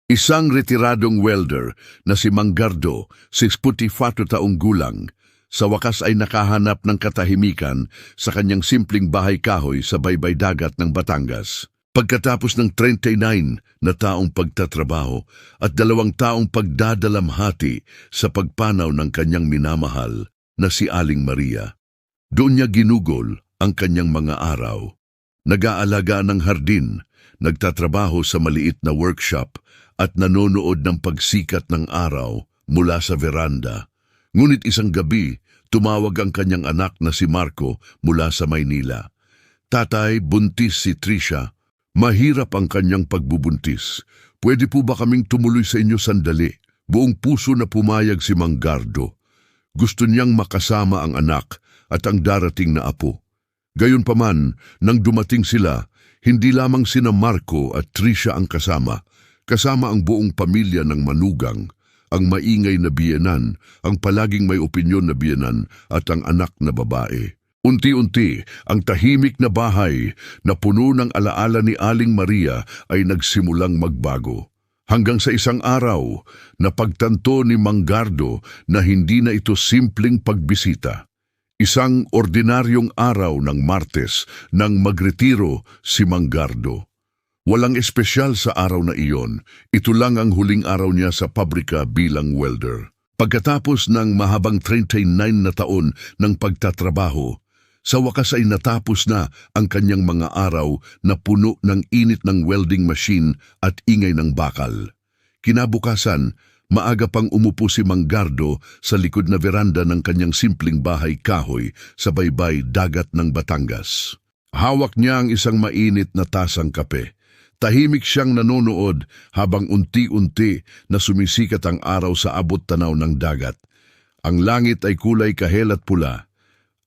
Isang retiradong welder na si Manggardo, 64 taong gulang, sa wakas ay nakahanap ng katahimikan sa kanyang simpleng bahay kahoy sa baybay dagat ng Batangas. Pagkatapos ng 39 na taong pagtatrabaho at 2 taong pagdadalamhati sa pagpanaw ng kanyang minamahal na si Aling Maria, doon niya ginugol ang kanyang mga araw. Nag-aalaga ng hardin, nagtatrabaho sa maliit na workshop at nanonood ng pagsikat ng araw mula sa veranda. Ngunit isang gabi, tumawag ang kanyang anak na si Marco mula sa Maynila. Tatay, buntis si Tricia. Mahirap ang kanyang pagbubuntis. Pwede po ba kaming tumuloy sa inyo sandali? Buong puso na pumayag si Manggardo. Gusto niyang makasama ang anak at ang darating na apo. Gayunpaman, nang dumating sila, hindi lamang sina Marco at Tricia ang kasama ang buong pamilya ng manugang, ang maingay na biyenan, ang palaging may opinyon na biyenan at ang anak na babae. Unti-unti, ang tahimik na bahay na puno ng alaala ni Aling Maria ay nagsimulang magbago. Hanggang sa isang araw, napagtanto ni Manggardo na hindi na ito simpleng pagbisita. Isang ordinaryong araw ng Martes nang magretiro si Manggardo. Walang espesyal sa araw na iyon, ito lang ang huling araw niya sa pabrika bilang welder. Pagkatapos ng mahabang 39 na taon ng pagtatrabaho, sa wakas ay natapos na ang kanyang mga araw na puno ng init ng welding machine at ingay ng bakal. Kinabukasan, maaga pang umupo si Manggardo sa likod na veranda ng kanyang simpleng bahay kahoy sa baybay dagat ng Batangas. Hawak niya ang isang mainit na tasang kape. Tahimik siyang nanonood habang unti-unti na sumisikat ang araw sa abot tanaw ng dagat. Ang langit ay kulay kahel at pula.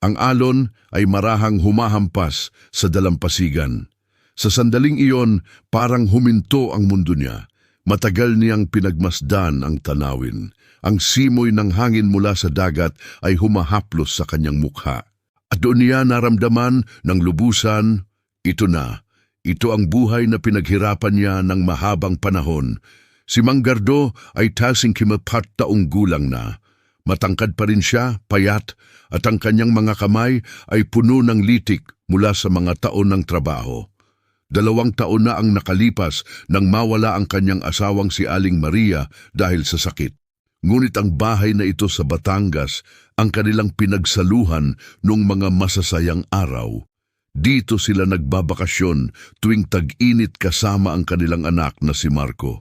Ang alon ay marahang humahampas sa dalampasigan. Sa sandaling iyon, parang huminto ang mundo niya. Matagal niyang pinagmasdan ang tanawin. Ang simoy ng hangin mula sa dagat ay humahaplos sa kanyang mukha. At doon niya naramdaman ng lubusan, ito na. Ito ang buhay na pinaghirapan niya ng mahabang panahon. Si Manggardo ay 54 taong gulang na. Matangkad pa rin siya, payat, at ang kanyang mga kamay ay puno ng litik mula sa mga taon ng trabaho. 2 taon na ang nakalipas nang mawala ang kanyang asawang si Aling Maria dahil sa sakit. Ngunit ang bahay na ito sa Batangas ang kanilang pinagsaluhan noong mga masasayang araw. Dito sila nagbabakasyon tuwing tag-init kasama ang kanilang anak na si Marco.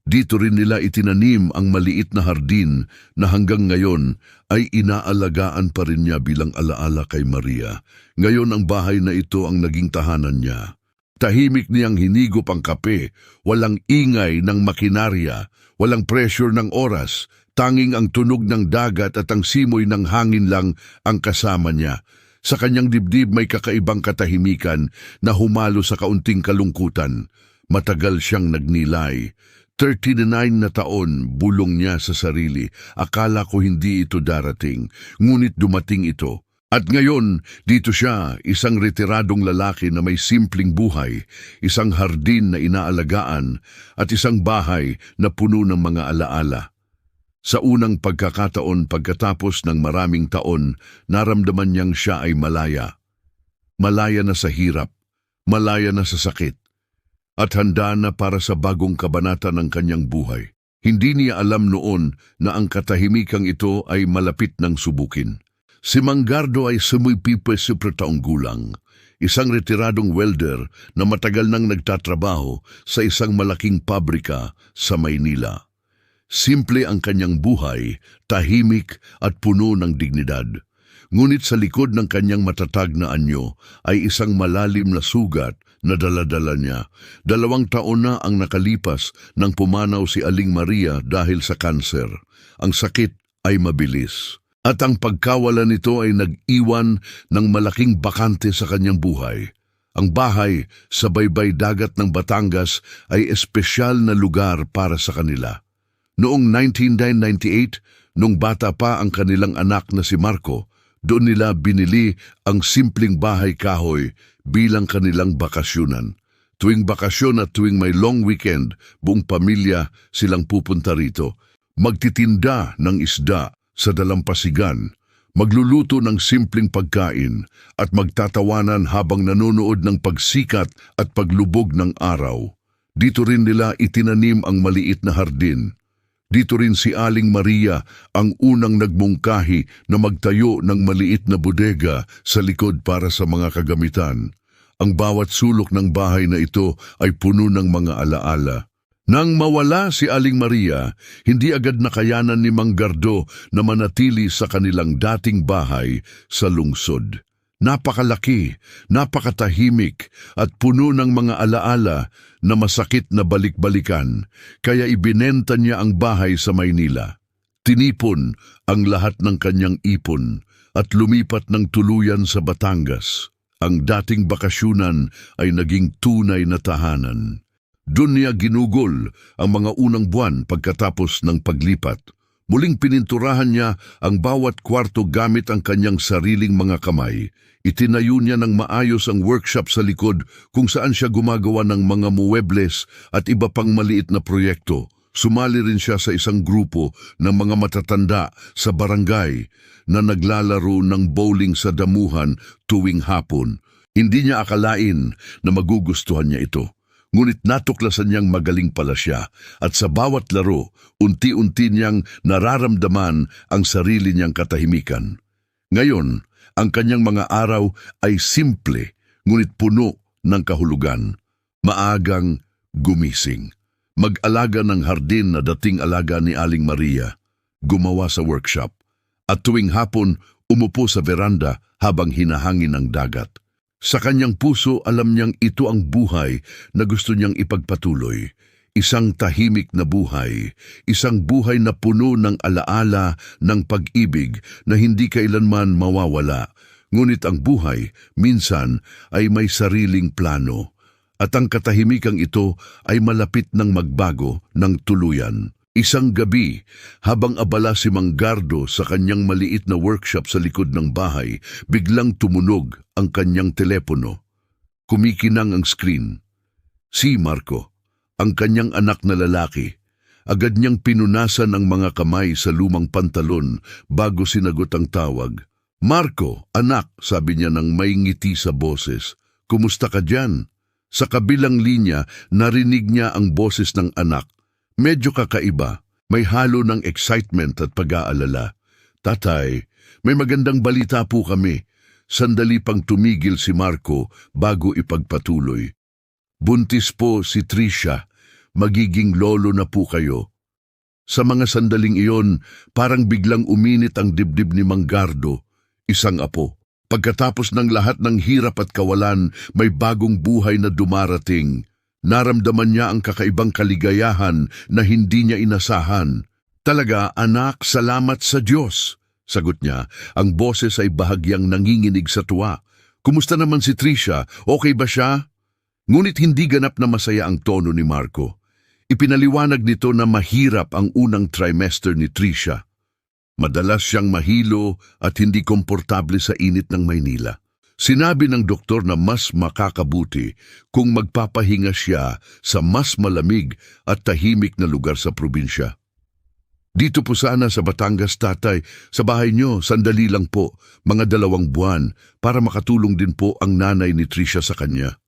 Dito rin nila itinanim ang maliit na hardin na hanggang ngayon ay inaalagaan pa rin niya bilang alaala kay Maria. Ngayon ang bahay na ito ang naging tahanan niya. Tahimik niyang hinigop ang kape, walang ingay ng makinarya, walang pressure ng oras, tanging ang tunog ng dagat at ang simoy ng hangin lang ang kasama niya. Sa kanyang dibdib may kakaibang katahimikan na humalo sa kaunting kalungkutan. Matagal siyang nagnilay. 39 na taon, bulong niya sa sarili. Akala ko hindi ito darating, ngunit dumating ito. At ngayon, dito siya, isang retiradong lalaki na may simpleng buhay, isang hardin na inaalagaan, at isang bahay na puno ng mga alaala. Sa unang pagkakataon pagkatapos ng maraming taon, naramdaman niyang siya ay malaya. Malaya na sa hirap, malaya na sa sakit. At handa na para sa bagong kabanata ng kanyang buhay. Hindi niya alam noon na ang katahimikang ito ay malapit ng subukin. Si Manggardo ay 54 taong gulang, isang retiradong welder na matagal nang nagtatrabaho sa isang malaking pabrika sa Maynila. Simple ang kanyang buhay, tahimik at puno ng dignidad. Ngunit sa likod ng kanyang matatag na anyo ay isang malalim na sugat na dala-dala niya. 2 taon na ang nakalipas nang pumanaw si Aling Maria dahil sa kanser. Ang sakit ay mabilis. At ang pagkawala nito ay nag-iwan ng malaking bakante sa kanyang buhay. Ang bahay sa baybay dagat ng Batangas ay espesyal na lugar para sa kanila. Noong 1998, nung bata pa ang kanilang anak na si Marco, doon nila binili ang simpleng bahay kahoy bilang kanilang bakasyunan. Tuwing bakasyon at tuwing may long weekend, buong pamilya silang pupunta rito. Magtitinda ng isda sa dalampasigan, magluluto ng simpleng pagkain at magtatawanan habang nanonood ng pagsikat at paglubog ng araw. Dito rin nila itinanim ang maliit na hardin. Dito rin si Aling Maria ang unang nagmungkahi na magtayo ng maliit na bodega sa likod para sa mga kagamitan. Ang bawat sulok ng bahay na ito ay puno ng mga alaala. Nang mawala si Aling Maria, hindi agad nakayanan ni Mang Gardo na manatili sa kanilang dating bahay sa lungsod. Napakalaki, napakatahimik at puno ng mga alaala na masakit na balik-balikan, kaya ibinenta niya ang bahay sa Maynila. Tinipon ang lahat ng kanyang ipon at lumipat ng tuluyan sa Batangas. Ang dating bakasyunan ay naging tunay na tahanan. Doon niya ginugol ang mga unang buwan pagkatapos ng paglipat. Muling pininturahan niya ang bawat kwarto gamit ang kanyang sariling mga kamay. Itinayo niya ng maayos ang workshop sa likod kung saan siya gumagawa ng mga muebles at iba pang maliit na proyekto. Sumali rin siya sa isang grupo ng mga matatanda sa barangay na naglalaro ng bowling sa damuhan tuwing hapon. Hindi niya akalain na magugustuhan niya ito. Ngunit natuklasan niyang magaling pala siya at sa bawat laro, unti-unti niyang nararamdaman ang sarili niyang katahimikan. Ngayon, ang kanyang mga araw ay simple ngunit puno ng kahulugan. Maagang gumising. Mag-alaga ng hardin na dating alaga ni Aling Maria, gumawa sa workshop, at tuwing hapon umupo sa veranda habang hinahangin ang dagat. Sa kanyang puso alam niyang ito ang buhay na gusto niyang ipagpatuloy. Isang tahimik na buhay, isang buhay na puno ng alaala ng pag-ibig na hindi kailanman mawawala. Ngunit ang buhay minsan ay may sariling plano. At ang katahimikang ito ay malapit ng magbago ng tuluyan. Isang gabi, habang abala si Mang Gardo sa kanyang maliit na workshop sa likod ng bahay, biglang tumunog ang kanyang telepono. Kumikinang ang screen. Si Marco, ang kanyang anak na lalaki. Agad niyang pinunasan ang mga kamay sa lumang pantalon bago sinagot ang tawag. Marco, anak, sabi niya nang may ngiti sa boses. Kumusta ka dyan? Sa kabilang linya, narinig niya ang boses ng anak. Medyo kakaiba, may halo ng excitement at pag-aalala. Tatay, may magandang balita po kami. Sandali pang tumigil si Marco bago ipagpatuloy. Buntis po si Tricia, magiging lolo na po kayo. Sa mga sandaling iyon, parang biglang uminit ang dibdib ni Mang Gardo, isang apo. Pagkatapos ng lahat ng hirap at kawalan, may bagong buhay na dumarating. Naramdaman niya ang kakaibang kaligayahan na hindi niya inasahan. Talaga, anak, salamat sa Diyos, sagot niya. Ang boses ay bahagyang nanginginig sa tuwa. Kumusta naman si Tricia? Okay ba siya? Ngunit hindi ganap na masaya ang tono ni Marco. Ipinaliwanag nito na mahirap ang unang trimester ni Tricia. Madalas siyang mahilo at hindi komportable sa init ng Maynila. Sinabi ng doktor na mas makakabuti kung magpapahinga siya sa mas malamig at tahimik na lugar sa probinsya. Dito po sana sa Batangas, tatay, sa bahay niyo, sandali lang po, mga 2 buwan, para makatulong din po ang nanay ni Tricia sa kanya.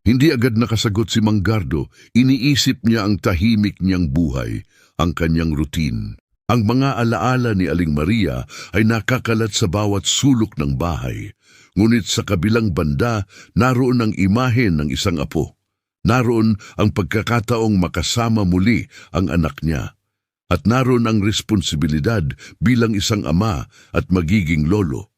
Hindi agad nakasagot si Mang Gardo, iniisip niya ang tahimik niyang buhay, ang kanyang routine. Ang mga alaala ni Aling Maria ay nakakalat sa bawat sulok ng bahay. Ngunit sa kabilang banda, naroon ang imahe ng isang apo. Naroon ang pagkakataong makasama muli ang anak niya. At naroon ang responsibilidad bilang isang ama at magiging lolo.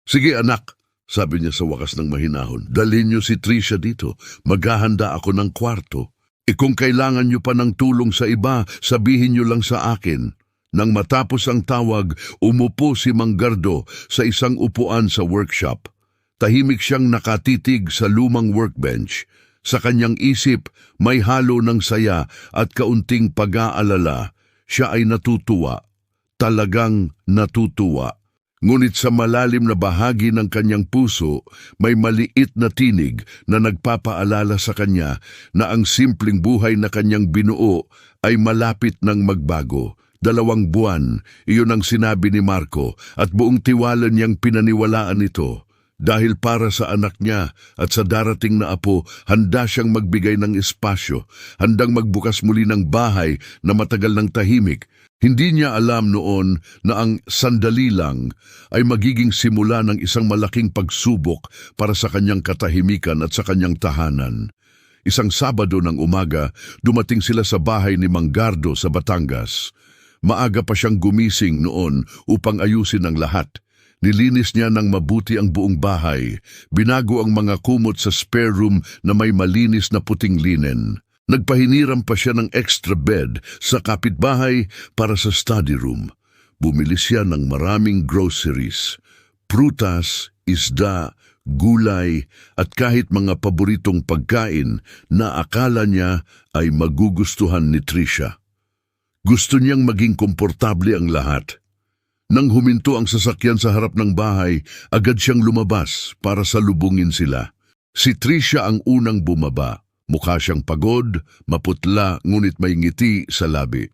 Sige anak, sabi niya sa wakas ng mahinahon, dalhin niyo si Tricia dito. Maghahanda ako ng kwarto. Kung kailangan niyo pa ng tulong sa iba, sabihin niyo lang sa akin. Nang matapos ang tawag, umupo si Mang Gardo sa isang upuan sa workshop. Tahimik siyang nakatitig sa lumang workbench. Sa kanyang isip, may halo ng saya at kaunting pag-aalala. Siya ay natutuwa. Talagang natutuwa. Ngunit sa malalim na bahagi ng kanyang puso, may maliit na tinig na nagpapaalala sa kanya na ang simpleng buhay na kanyang binuo ay malapit ng magbago. 2 buwan, iyon ang sinabi ni Marco at buong tiwala niyang pinaniwalaan ito. Dahil para sa anak niya at sa darating na apo, handa siyang magbigay ng espasyo, handang magbukas muli ng bahay na matagal ng tahimik. Hindi niya alam noon na ang sandali lang ay magiging simula ng isang malaking pagsubok para sa kanyang katahimikan at sa kanyang tahanan. Isang Sabado ng umaga, dumating sila sa bahay ni Manggardo sa Batangas. Maaga pa siyang gumising noon upang ayusin ang lahat. Nilinis niya ng mabuti ang buong bahay. Binago ang mga kumot sa spare room na may malinis na puting linen. Nagpahiniram pa siya ng extra bed sa kapitbahay para sa study room. Bumili siya ng maraming groceries, prutas, isda, gulay at kahit mga paboritong pagkain na akala niya ay magugustuhan ni Tricia. Gusto niyang maging komportable ang lahat. Nang huminto ang sasakyan sa harap ng bahay, agad siyang lumabas para salubungin sila. Si Tricia ang unang bumaba. Mukha siyang pagod, maputla, ngunit may ngiti sa labi.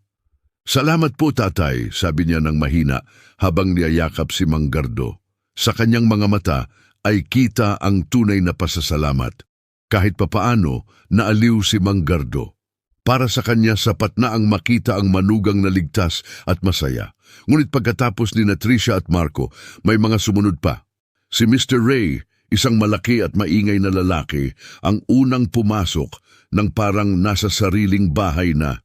"Salamat po, tatay," sabi niya ng mahina habang niyayakap si Manggardo. Sa kanyang mga mata ay kita ang tunay na pasasalamat. Kahit papaano, naaliw si Manggardo. Para sa kanya, sapat na ang makita ang manugang na ligtas at masaya. Ngunit pagkatapos ni Tricia at Marco, may mga sumunod pa. Si Mr. Ray, isang malaki at maingay na lalaki, ang unang pumasok ng parang nasa sariling bahay na.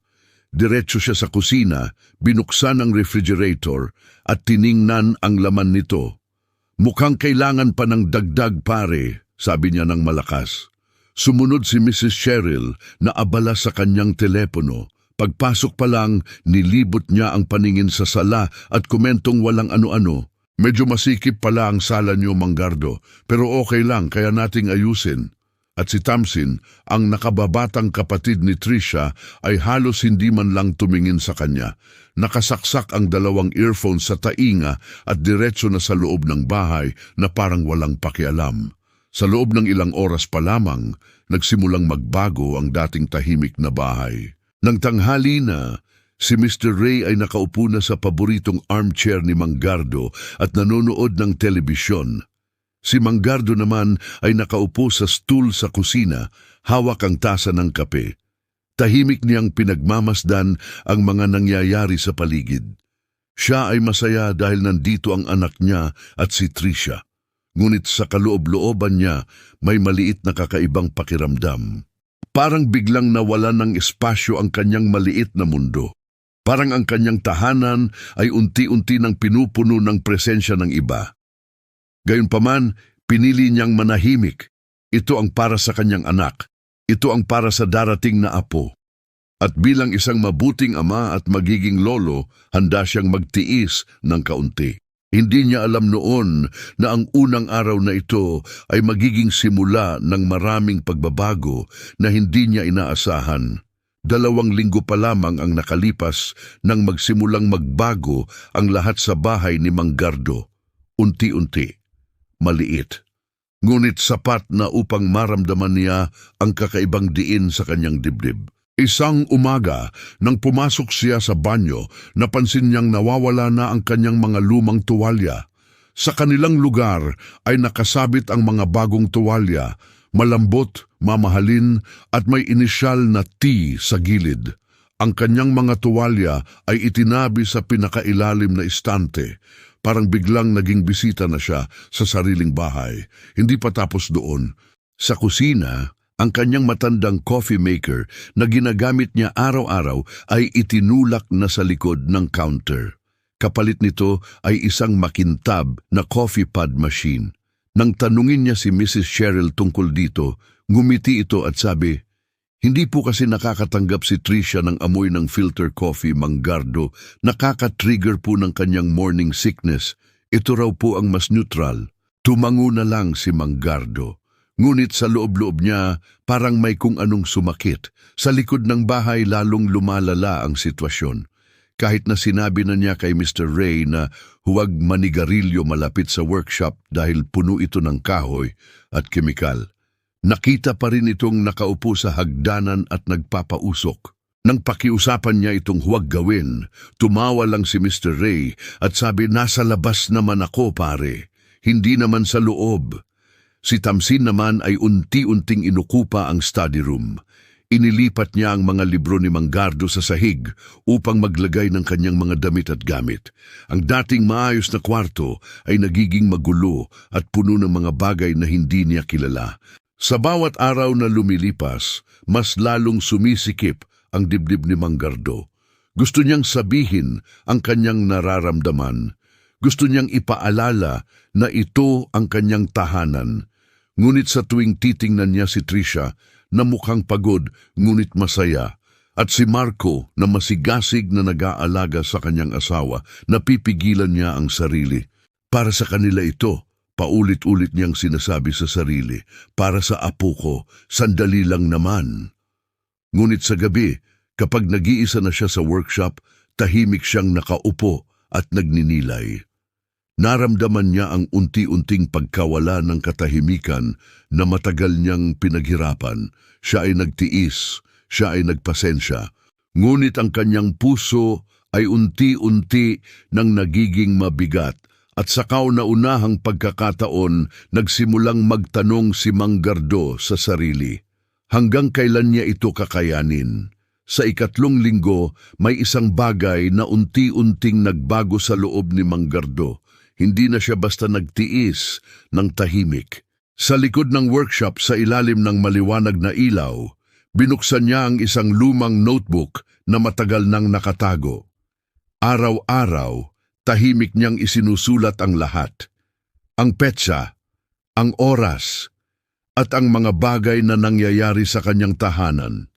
Diretso siya sa kusina, binuksan ang refrigerator at tiningnan ang laman nito. "Mukhang kailangan pa ng dagdag, pare," sabi niya ng malakas. Sumunod si Mrs. Cheryl na abala sa kanyang telepono. Pagpasok pa lang, nilibot niya ang paningin sa sala at komentong walang ano-ano. "Medyo masikip pala ang sala niyo, Manggardo, pero okay lang, kaya nating ayusin." At si Tamsin, ang nakababatang kapatid ni Tricia, ay halos hindi man lang tumingin sa kanya. Nakasaksak ang 2 earphones sa tainga at diretso na sa loob ng bahay na parang walang pakialam. Sa loob ng ilang oras pa lamang, nagsimulang magbago ang dating tahimik na bahay. Nang tanghali na, si Mr. Ray ay nakaupo na sa paboritong armchair ni Manggardo at nanonood ng telebisyon. Si Manggardo naman ay nakaupo sa stool sa kusina, hawak ang tasa ng kape. Tahimik niyang pinagmamasdan ang mga nangyayari sa paligid. Siya ay masaya dahil nandito ang anak niya at si Tricia. Ngunit sa kaloob-looban niya, may maliit na kakaibang pakiramdam. Parang biglang nawalan ng espasyo ang kanyang maliit na mundo. Parang ang kanyang tahanan ay unti-unti nang pinupuno ng presensya ng iba. Gayunpaman, pinili niyang manahimik. Ito ang para sa kanyang anak. Ito ang para sa darating na apo. At bilang isang mabuting ama at magiging lolo, handa siyang magtiis ng kaunti. Hindi niya alam noon na ang unang araw na ito ay magiging simula ng maraming pagbabago na hindi niya inaasahan. 2 linggo pa lamang ang nakalipas nang magsimulang magbago ang lahat sa bahay ni Manggardo. Unti-unti, maliit. Ngunit sapat na upang maramdaman niya ang kakaibang diin sa kanyang dibdib. Isang umaga, nang pumasok siya sa banyo, napansin niyang nawawala na ang kanyang mga lumang tuwalya. Sa kanilang lugar ay nakasabit ang mga bagong tuwalya, malambot, mamahalin at may inisyal na T sa gilid. Ang kanyang mga tuwalya ay itinabi sa pinakailalim na istante. Parang biglang naging bisita na siya sa sariling bahay. Hindi pa tapos doon. Sa kusina, ang kanyang matandang coffee maker na ginagamit niya araw-araw ay itinulak na sa likod ng counter. Kapalit nito ay isang makintab na coffee pod machine. Nang tanungin niya si Mrs. Cheryl tungkol dito, ngumiti ito at sabi, "Hindi po kasi nakakatanggap si Tricia ng amoy ng filter coffee, Manggardo. Nakaka-trigger po ng kanyang morning sickness. Ito raw po ang mas neutral." Tumango na lang si Manggardo. Ngunit sa loob-loob niya, parang may kung anong sumakit. Sa likod ng bahay lalong lumalala ang sitwasyon. kahit na sinabi na niya kay Mr. Ray na huwag manigarilyo malapit sa workshop dahil puno ito ng kahoy at kemikal. Nakita pa rin itong nakaupo sa hagdanan at nagpapausok. Nang pakiusapan niya itong huwag gawin, tumawa lang si Mr. Ray at sabi, "Nasa labas naman ako, pare. Hindi naman sa loob." Si Tamsin naman ay unti-unting inukupa ang study room. Inilipat niya ang mga libro ni Manggardo sa sahig upang maglagay ng kanyang mga damit at gamit. Ang dating maayos na kwarto ay nagiging magulo at puno ng mga bagay na hindi niya kilala. Sa bawat araw na lumilipas, mas lalong sumisikip ang dibdib ni Manggardo. Gusto niyang sabihin ang kanyang nararamdaman. Gusto niyang ipaalala na ito ang kanyang tahanan. Ngunit sa tuwing titingnan niya si Tricia na mukhang pagod ngunit masaya, at si Marco na masigasig na nag-aalaga sa kanyang asawa, napipigilan niya ang sarili. Para sa kanila ito, paulit-ulit niyang sinasabi sa sarili, para sa apo ko, sandali lang naman. Ngunit sa gabi, kapag nag-iisa na siya sa workshop, tahimik siyang nakaupo at nagninilay. Naramdaman niya ang unti-unting pagkawala ng katahimikan na matagal niyang pinaghirapan. Siya ay nagtiis, siya ay nagpasensya. Ngunit ang kanyang puso ay unti-unti nang nagiging mabigat at sa kauna-unahang pagkakataon nagsimulang magtanong si Manggardo sa sarili. Hanggang kailan niya ito kakayanin? Sa ikatlong linggo, may isang bagay na unti-unting nagbago sa loob ni Manggardo. Hindi na siya basta nagtiis ng tahimik. Sa likod ng workshop sa ilalim ng maliwanag na ilaw, binuksan niya ang isang lumang notebook na matagal nang nakatago. Araw-araw, tahimik niyang isinusulat ang lahat. Ang petsa, ang oras, at ang mga bagay na nangyayari sa kanyang tahanan.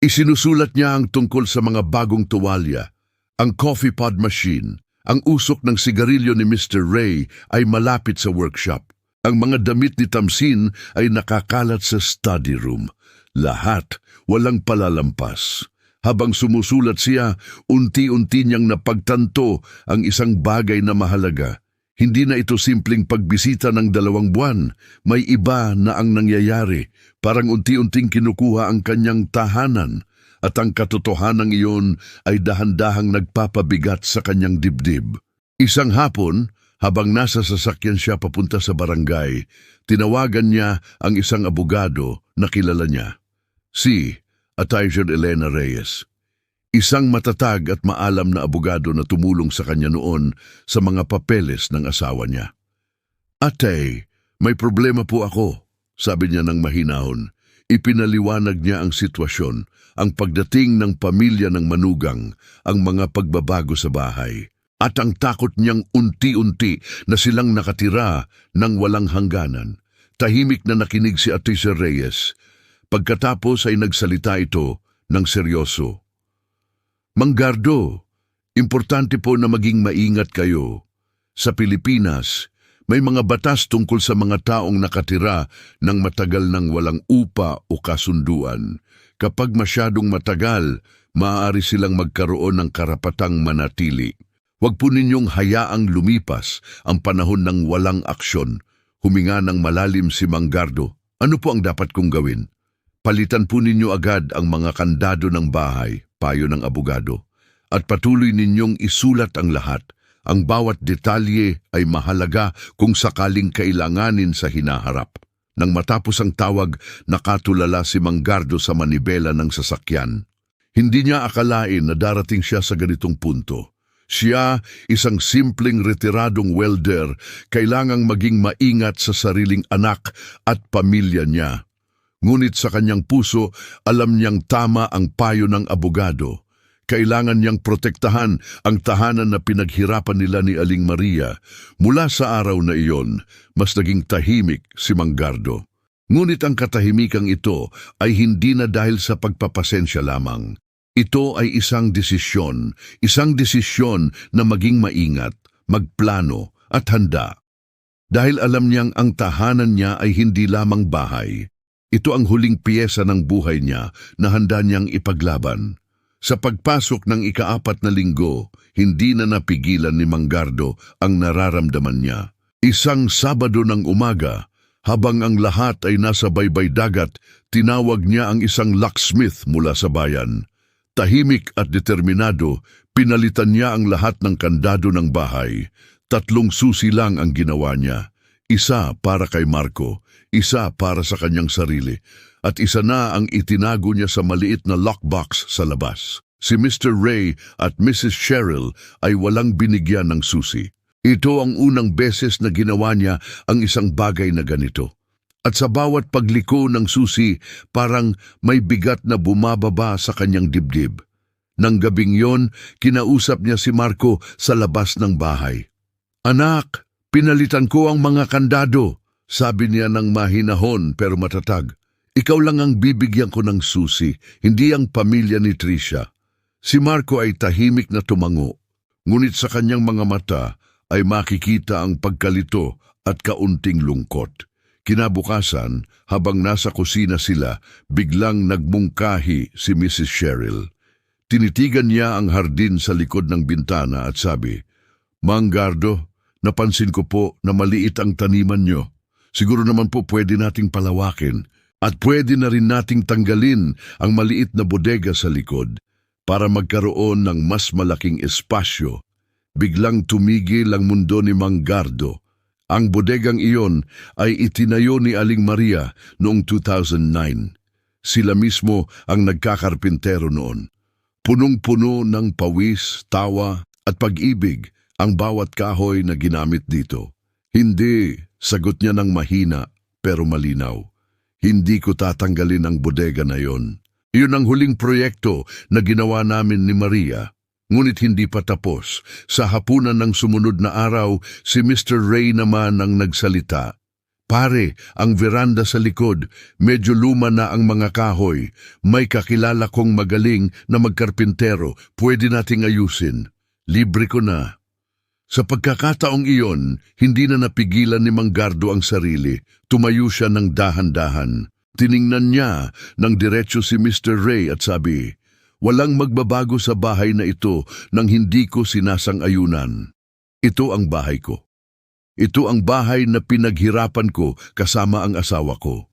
Isinusulat niya ang tungkol sa mga bagong tuwalya, ang coffee pod machine, ang usok ng sigarilyo ni Mr. Ray ay malapit sa workshop. Ang mga damit ni Tamsin ay nakakalat sa study room. Lahat walang palalampas. Habang sumusulat siya, unti-unti niyang napagtanto ang isang bagay na mahalaga. Hindi na ito simpleng pagbisita ng 2 buwan. May iba na ang nangyayari. Parang unti-unting kinukuha ang kanyang tahanan. At ang katotohanan iyon ay dahan-dahang nagpapabigat sa kanyang dibdib. Isang hapon, habang nasa sasakyan siya papunta sa barangay, tinawagan niya ang isang abogado na kilala niya. Si Attorney Elena Reyes. Isang matatag at maalam na abogado na tumulong sa kanya noon sa mga papeles ng asawa niya. "Ate, may problema po ako," sabi niya ng mahinahon. Ipinaliwanag niya ang sitwasyon, ang pagdating ng pamilya ng manugang, ang mga pagbabago sa bahay, at ang takot niyang unti-unti na silang nakatira ng walang hangganan. Tahimik na nakinig si Atisa Reyes. Pagkatapos ay nagsalita ito ng seryoso. "Manggardo, importante po na maging maingat kayo. Sa Pilipinas, may mga batas tungkol sa mga taong nakatira ng matagal ng walang upa o kasunduan. Kapag masyadong matagal, maaari silang magkaroon ng karapatang manatili. Huwag po ninyong hayaang lumipas ang panahon ng walang aksyon." Huminga ng malalim si Manggardo. "Ano po ang dapat kong gawin?" "Palitan po ninyo agad ang mga kandado ng bahay," payo ng abogado. "At patuloy ninyong isulat ang lahat. Ang bawat detalye ay mahalaga kung sakaling kailanganin sa hinaharap." Nang matapos ang tawag, nakatulala si Manggardo sa manibela ng sasakyan. Hindi niya akalain na darating siya sa ganitong punto. Siya, isang simpleng retiradong welder, kailangang maging maingat sa sariling anak at pamilya niya. Ngunit sa kanyang puso, alam niyang tama ang payo ng abogado. Kailangan niyang protektahan ang tahanan na pinaghirapan nila ni Aling Maria. Mula sa araw na iyon, mas naging tahimik si Manggardo. Ngunit ang katahimikang ito ay hindi na dahil sa pagpapasensya lamang. Ito ay isang desisyon na maging maingat, magplano at handa. Dahil alam niyang ang tahanan niya ay hindi lamang bahay. Ito ang huling piyesa ng buhay niya na handa niyang ipaglaban. Sa pagpasok ng ika-4 na linggo, hindi na napigilan ni Manggardo ang nararamdaman niya. Isang Sabado ng umaga, habang ang lahat ay nasa baybay dagat, tinawag niya ang isang locksmith mula sa bayan. Tahimik at determinado, pinalitan niya ang lahat ng kandado ng bahay. 3 susi lang ang ginawa niya. Isa para kay Marco, isa para sa kanyang sarili, at isa na ang itinago niya sa maliit na lockbox sa labas. Si Mr. Ray at Mrs. Cheryl ay walang binigyan ng susi. Ito ang unang beses na ginawa niya ang isang bagay na ganito. At sa bawat pagliko ng susi, parang may bigat na bumababa sa kanyang dibdib. Nang gabing yon, kinausap niya si Marco sa labas ng bahay. "Anak, pinalitan ko ang mga kandado," sabi niya ng mahinahon pero matatag. "Ikaw lang ang bibigyan ko ng susi, hindi ang pamilya ni Tricia." Si Marco ay tahimik na tumango, ngunit sa kanyang mga mata ay makikita ang pagkalito at kaunting lungkot. Kinabukasan, habang nasa kusina sila, biglang nagmungkahi si Mrs. Cheryl. Tinitigan niya ang hardin sa likod ng bintana at sabi, "Manggardo, napansin ko po na maliit ang taniman nyo. Siguro naman po pwede nating palawakin at pwede na rin nating tanggalin ang maliit na bodega sa likod para magkaroon ng mas malaking espasyo." Biglang tumigil ang mundo ni Manggardo. Ang bodegang iyon ay itinayo ni Aling Maria noong 2009. Sila mismo ang nagkakarpintero noon. Punong-puno ng pawis, tawa at pag-ibig ang bawat kahoy na ginamit dito. "Hindi," sagot niya ng mahina pero malinaw. "Hindi ko tatanggalin ang bodega na yon. Iyon ang huling proyekto na ginawa namin ni Maria." Ngunit hindi pa tapos. Sa hapunan ng sumunod na araw, si Mr. Ray naman ang nagsalita. "Pare, ang veranda sa likod, medyo luma na ang mga kahoy. May kakilala kong magaling na magkarpintero. Pwede nating ayusin. Libre ko na." Sa pagkakataong iyon, hindi na napigilan ni Manggardo ang sarili. Tumayo siya ng dahan-dahan. Tiningnan niya ng diretso si Mr. Ray at sabi, "Walang magbabago sa bahay na ito nang hindi ko sinasang-ayunan. Ito ang bahay ko. Ito ang bahay na pinaghirapan ko kasama ang asawa ko.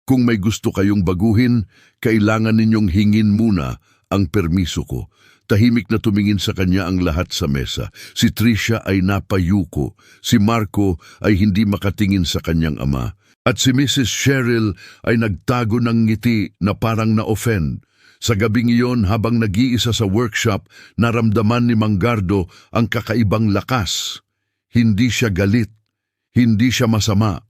Kung may gusto kayong baguhin, kailangan ninyong hingin muna ang permiso ko." Tahimik na tumingin sa kanya ang lahat sa mesa. Si Tricia ay napayuko. Si Marco ay hindi makatingin sa kanyang ama. At si Mrs. Cheryl ay nagtago ng ngiti na parang na-offend. Sa gabing iyon, habang nag-iisa sa workshop, naramdaman ni Manggardo ang kakaibang lakas. Hindi siya galit, hindi siya masama,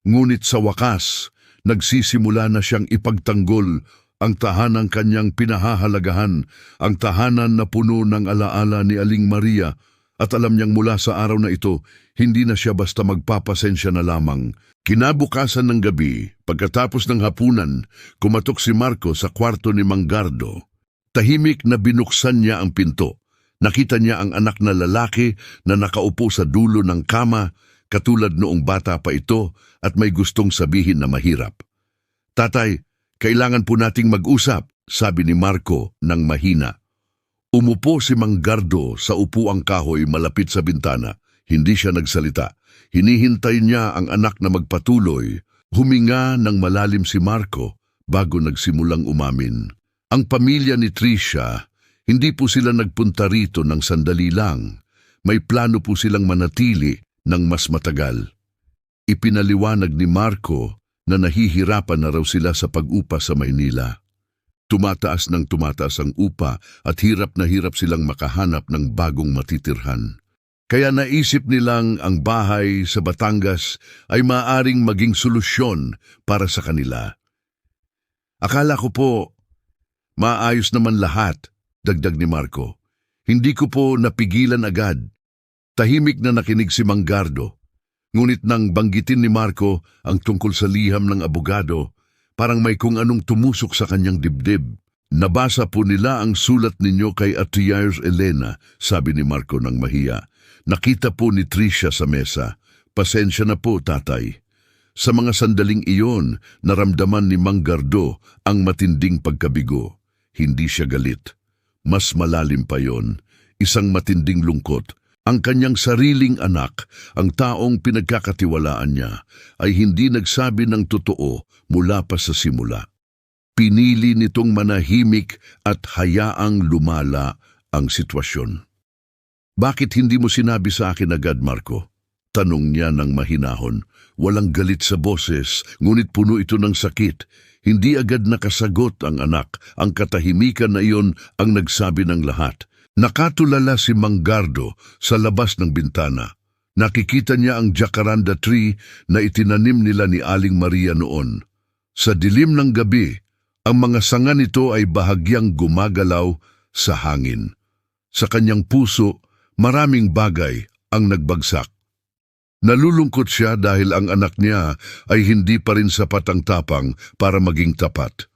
ngunit sa wakas, nagsisimula na siyang ipagtanggol ang tahanang kanyang pinahahalagahan, ang tahanan na puno ng alaala ni Aling Maria, at alam niyang mula sa araw na ito, hindi na siya basta magpapasensya na lamang. Kinabukasan ng gabi, pagkatapos ng hapunan, kumatok si Marco sa kwarto ni Manggardo. Tahimik na binuksan niya ang pinto. Nakita niya ang anak na lalaki na nakaupo sa dulo ng kama, katulad noong bata pa ito at may gustong sabihin na mahirap. "Tatay, kailangan po nating mag-usap," sabi ni Marco ng mahina. Umupo si Manggardo sa upuang kahoy malapit sa bintana. Hindi siya nagsalita. Hinihintay niya ang anak na magpatuloy. Huminga ng malalim si Marco bago nagsimulang umamin. Ang pamilya ni Tricia, hindi po sila nagpunta rito ng sandali lang. May plano po silang manatili ng mas matagal. Ipinaliwanag ni Marco na nahihirapan na raw sila sa pag-upa sa Maynila. Tumataas ng tumataas ang upa at hirap na hirap silang makahanap ng bagong matitirhan. Kaya naisip nilang ang bahay sa Batangas ay maaaring maging solusyon para sa kanila. "Akala ko po, maayos naman lahat," dagdag ni Marco. "Hindi ko po napigilan agad." Tahimik na nakinig si Manggardo. Ngunit nang banggitin ni Marco ang tungkol sa liham ng abogado, parang may kung anong tumusok sa kanyang dibdib. "Nabasa po nila ang sulat ninyo kay Atiers Elena," sabi ni Marco ng mahiya. "Nakita po ni Tricia sa mesa. Pasensya na po, tatay." Sa mga sandaling iyon, naramdaman ni Manggardo ang matinding pagkabigo. Hindi siya galit. Mas malalim pa yon, isang matinding lungkot. Ang kanyang sariling anak, ang taong pinagkakatiwalaan niya, ay hindi nagsabi ng totoo mula pa sa simula. Pinili nitong manahimik at hayaang lumala ang sitwasyon. Bakit hindi mo sinabi sa akin agad, Marco? Tanong niya ng mahinahon. Walang galit sa boses, ngunit puno ito ng sakit. Hindi agad nakasagot ang anak. Ang katahimikan na iyon ang nagsabi ng lahat. Nakatulala si Manggardo sa labas ng bintana. Nakikita niya ang jacaranda tree na itinanim nila ni Aling Maria noon. Sa dilim ng gabi, ang mga sanga nito ay bahagyang gumagalaw sa hangin. Sa kanyang puso, maraming bagay ang nagbagsak. Nalulungkot siya dahil ang anak niya ay hindi pa rin sapat ang tapang para maging tapat.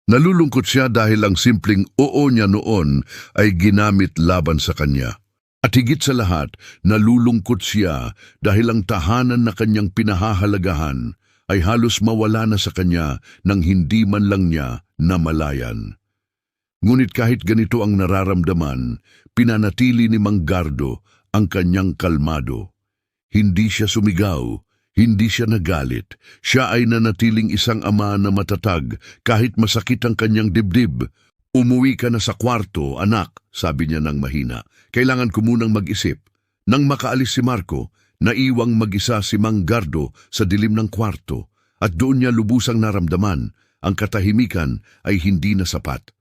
Nalulungkot siya dahil ang simpleng oo niya noon ay ginamit laban sa kanya. At higit sa lahat, nalulungkot siya dahil ang tahanan na kanyang pinahahalagahan ay halos mawala na sa kanya nang hindi man lang niya namalayan. Ngunit kahit ganito ang nararamdaman, pinanatili ni Manggardo ang kanyang kalmado. Hindi siya sumigaw, hindi siya nagalit. Siya ay nanatiling isang ama na matatag kahit masakit ang kanyang dibdib. Umuwi ka na sa kwarto, anak, sabi niya ng mahina. Kailangan ko munang mag-isip. Nang makaalis si Marco, naiwang mag-isa si Manggardo sa dilim ng kwarto at doon niya lubusang naramdaman ang katahimikan ay hindi na sapat.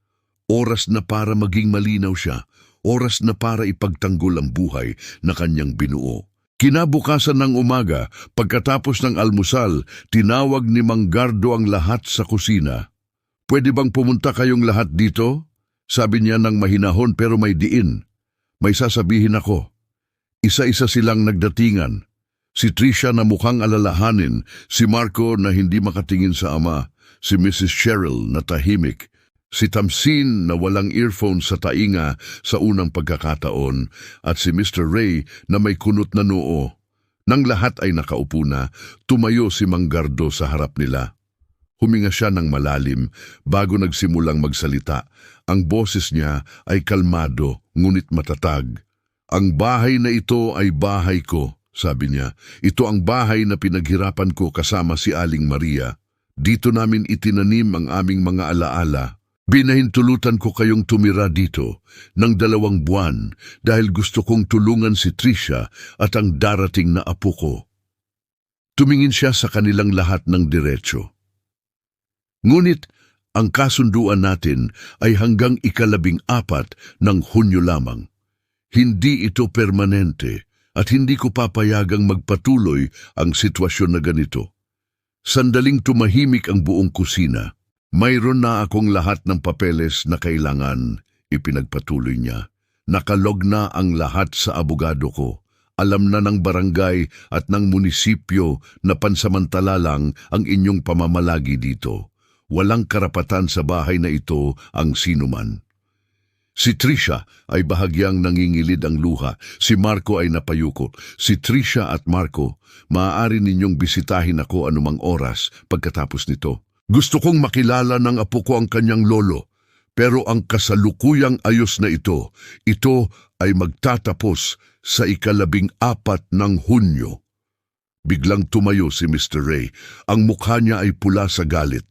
Oras na para maging malinaw siya, oras na para ipagtanggol ang buhay na kanyang binuo. Kinabukasan ng umaga, pagkatapos ng almusal, tinawag ni Manggardo ang lahat sa kusina. Pwede bang pumunta kayong lahat dito? Sabi niya ng mahinahon pero may diin. May sasabihin ako. Isa-isa silang nagdatingan. Si Tricia na mukhang alalahanin, si Marco na hindi makatingin sa ama, si Mrs. Cheryl na tahimik, si Tamsin na walang earphone sa tainga sa unang pagkakataon at si Mr. Ray na may kunot na noo. Nang lahat ay nakaupo na, tumayo si Manggardo sa harap nila. Huminga siya ng malalim bago nagsimulang magsalita. Ang boses niya ay kalmado ngunit matatag. Ang bahay na ito ay bahay ko, sabi niya. Ito ang bahay na pinaghirapan ko kasama si Aling Maria. Dito namin itinanim ang aming mga alaala. Binahintulutan ko kayong tumira dito ng 2 buwan dahil gusto kong tulungan si Tricia at ang darating na apo ko. Tumingin siya sa kanilang lahat ng diretsyo. Ngunit ang kasunduan natin ay hanggang 14 ng Hunyo lamang. Hindi ito permanente at hindi ko papayagang magpatuloy ang sitwasyon na ganito. Sandaling tumahimik ang buong kusina. Mayroon na akong lahat ng papeles na kailangan, ipinagpatuloy niya. Nakalog na ang lahat sa abogado ko. Alam na ng barangay at ng munisipyo na pansamantala lang ang inyong pamamalagi dito. Walang karapatan sa bahay na ito ang sinuman. Si Tricia ay bahagyang nangingilid ang luha. Si Marco ay napayuko. Si Tricia at Marco, maaari ninyong bisitahin ako anumang oras pagkatapos nito. Gusto kong makilala ng apo ko ang kanyang lolo, pero ang kasalukuyang ayos na ito ay magtatapos sa 14 ng Hunyo. Biglang tumayo si Mr. Ray. Ang mukha niya ay pula sa galit.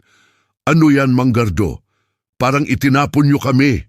Ano yan, Manggardo? Parang itinapon niyo kami.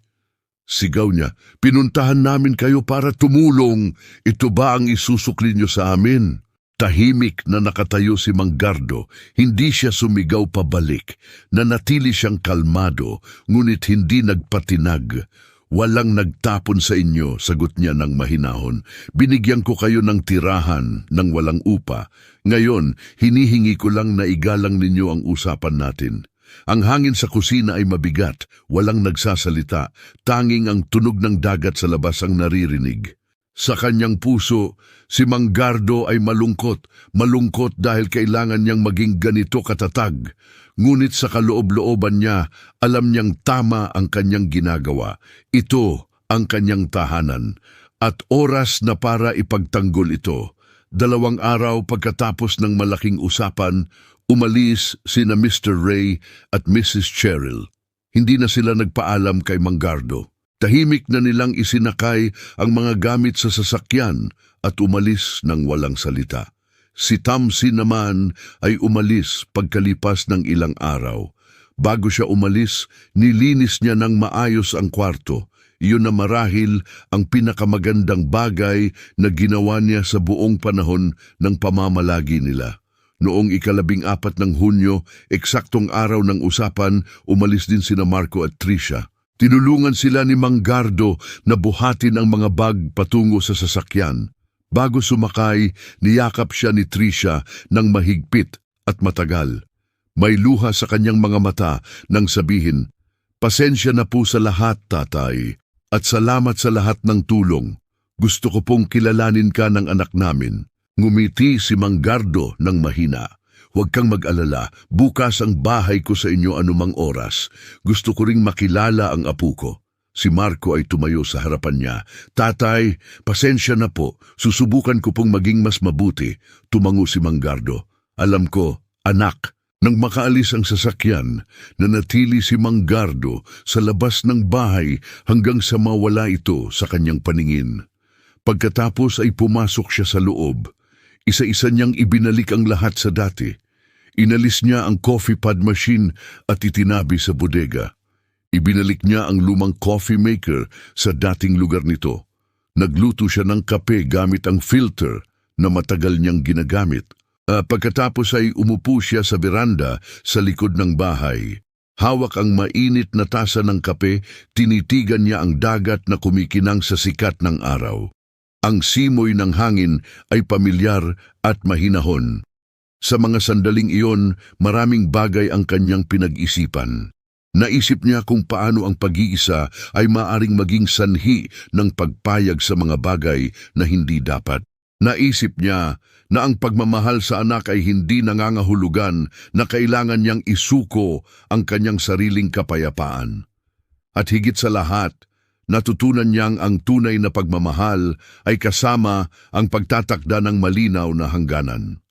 Sigaw niya, pinuntahan namin kayo para tumulong. Ito ba ang isusukli niyo sa amin? Tahimik na nakatayo si Manggardo, hindi siya sumigaw pabalik, nanatili siyang kalmado, ngunit hindi nagpatinag. Walang nagtapon sa inyo, sagot niya ng mahinahon. Binigyan ko kayo ng tirahan ng walang upa. Ngayon, hinihingi ko lang na igalang ninyo ang usapan natin. Ang hangin sa kusina ay mabigat, walang nagsasalita, tanging ang tunog ng dagat sa labas ang naririnig. Sa kanyang puso, si Manggardo ay malungkot dahil kailangan niyang maging ganito katatag. Ngunit sa kaloob-looban niya, alam niyang tama ang kanyang ginagawa. Ito ang kanyang tahanan at oras na para ipagtanggol ito. 2 araw pagkatapos ng malaking usapan, umalis sina Mr. Ray at Mrs. Cheryl. Hindi na sila nagpaalam kay Manggardo. Tahimik na nilang isinakay ang mga gamit sa sasakyan at umalis ng walang salita. Si Tamsin naman ay umalis pagkalipas ng ilang araw. Bago siya umalis, nilinis niya ng maayos ang kwarto. Iyon na marahil ang pinakamagandang bagay na ginawa niya sa buong panahon ng pamamalagi nila. Noong 14 ng Hunyo, eksaktong araw ng usapan, umalis din sina Marco at Tricia. Tinulungan sila ni Manggardo na buhatin ang mga bag patungo sa sasakyan. Bago sumakay, niyakap siya ni Tricia ng mahigpit at matagal. May luha sa kanyang mga mata nang sabihin, "Pasensya na po sa lahat, tatay, at salamat sa lahat ng tulong. Gusto ko pong kilalanin ka ng anak namin." Ngumiti si Manggardo ng mahina. "Huwag kang mag-alala, bukas ang bahay ko sa inyo anumang oras. Gusto ko ring makilala ang apo ko." Si Marco ay tumayo sa harapan niya. "Tatay, pasensya na po. Susubukan ko pong maging mas mabuti." Tumango si Manggardo. "Alam ko, anak." Nang makaalis ang sasakyan, nanatili si Manggardo sa labas ng bahay hanggang sa mawala ito sa kanyang paningin. Pagkatapos ay pumasok siya sa loob. Isa-isa niyang ibinalik ang lahat sa dati. Inalis niya ang coffee pod machine at itinabi sa bodega. Ibinalik niya ang lumang coffee maker sa dating lugar nito. Nagluto siya ng kape gamit ang filter na matagal niyang ginagamit. Pagkatapos ay umupo siya sa beranda sa likod ng bahay. Hawak ang mainit na tasa ng kape, tinitigan niya ang dagat na kumikinang sa sikat ng araw. Ang simoy ng hangin ay pamilyar at mahinahon. Sa mga sandaling iyon, maraming bagay ang kanyang pinag-isipan. Naisip niya kung paano ang pag-iisa ay maaring maging sanhi ng pagpayag sa mga bagay na hindi dapat. Naisip niya na ang pagmamahal sa anak ay hindi nangangahulugan na kailangan niyang isuko ang kanyang sariling kapayapaan. At higit sa lahat, natutunan niyang ang tunay na pagmamahal ay kasama ang pagtatakda ng malinaw na hangganan.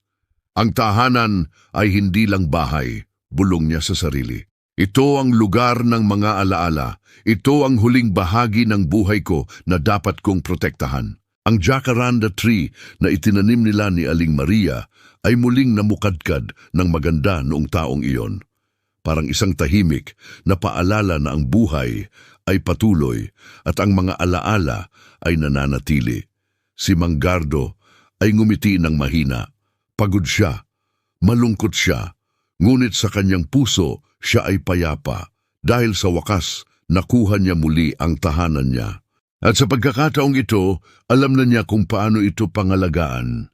Ang tahanan ay hindi lang bahay, bulong niya sa sarili. Ito ang lugar ng mga alaala. Ito ang huling bahagi ng buhay ko na dapat kong protektahan. Ang jacaranda tree na itinanim nila ni Aling Maria ay muling namukadkad ng maganda noong taong iyon. Parang isang tahimik na paalala na ang buhay ay patuloy at ang mga alaala ay nananatili. Si Manggardo ay ngumiti ng mahina. Pagod siya, malungkot siya, ngunit sa kanyang puso siya ay payapa dahil sa wakas nakuha niya muli ang tahanan niya. At sa pagkakataong ito, alam na niya kung paano ito pangalagaan.